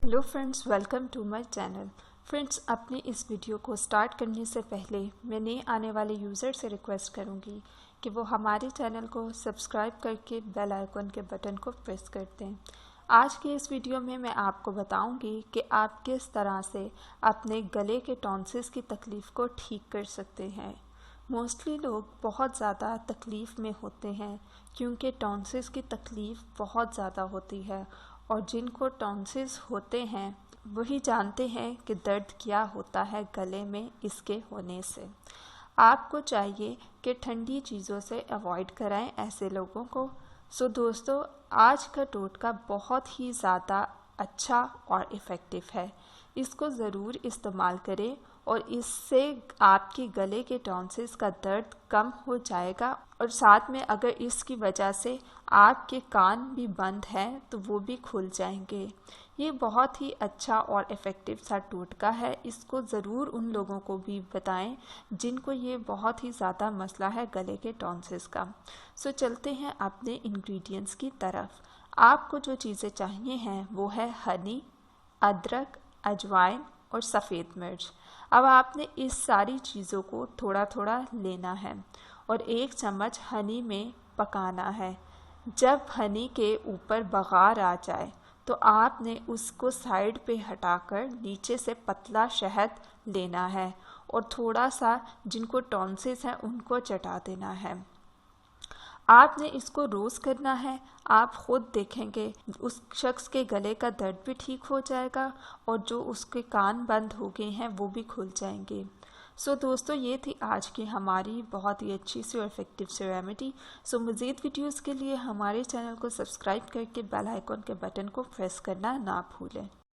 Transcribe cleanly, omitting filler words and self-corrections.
Hello friends, welcome to my channel. Friends, अपनी इस video को स्टार्ट करने से पहले मैं नए आने वाले यूज़र से रिक्वेस्ट करूंगी कि वो हमारे चैनल को सब्सक्राइब करके बेल आइकन के बटन को प्रेस कर दें। आज के इस वीडियो में मैं आपको बताऊंगी कि आप किस तरह से अपने गले के टॉन्सिल्स की तकलीफ़ को ठीक कर सकते हैं। मोस्टली लोग बहुत ज़्यादा तकलीफ़ में होते हैं क्योंकि टॉन्सिल्स की तकलीफ़ बहुत ज़्यादा होती है और जिनको टॉन्सिल्स होते हैं वही जानते हैं कि दर्द क्या होता है गले में इसके होने से। आपको चाहिए कि ठंडी चीज़ों से अवॉइड कराएं ऐसे लोगों को। सो दोस्तों, आज का टोटका बहुत ही ज़्यादा अच्छा और इफ़ेक्टिव है। इसको ज़रूर इस्तेमाल करें और इससे आपके गले के टॉन्सिल्स का दर्द कम हो जाएगा और साथ में अगर इसकी वजह से आपके कान भी बंद हैं तो वो भी खुल जाएंगे। ये बहुत ही अच्छा और इफ़ेक्टिव सा टोटका है। इसको ज़रूर उन लोगों को भी बताएं जिनको ये बहुत ही ज़्यादा मसला है गले के टॉन्सिल्स का। सो चलते हैं अपने इंग्रेडिएंट्स की तरफ। आपको जो चीज़ें चाहिए हैं वो है हनी, अदरक, अजवाइन और सफ़ेद मिर्च। अब आपने इस सारी चीज़ों को थोड़ा थोड़ा लेना है और 1 चम्मच हनी में पकाना है। जब हनी के ऊपर बघार आ जाए तो आपने उसको साइड पे हटाकर नीचे से पतला शहद लेना है और थोड़ा सा जिनको टॉन्सिल्स हैं उनको चटा देना है। आपने इसको रोज़ करना है। आप ख़ुद देखेंगे उस शख्स के गले का दर्द भी ठीक हो जाएगा और जो उसके कान बंद हो गए हैं वो भी खुल जाएंगे। सो दोस्तों, ये थी आज की हमारी बहुत ही अच्छी सी और इफ़ेक्टिव सी रेमेडी। सो मज़ीद वीडियोज़ के लिए हमारे चैनल को सब्सक्राइब करके बेल आइकन के बटन को प्रेस करना ना भूलें।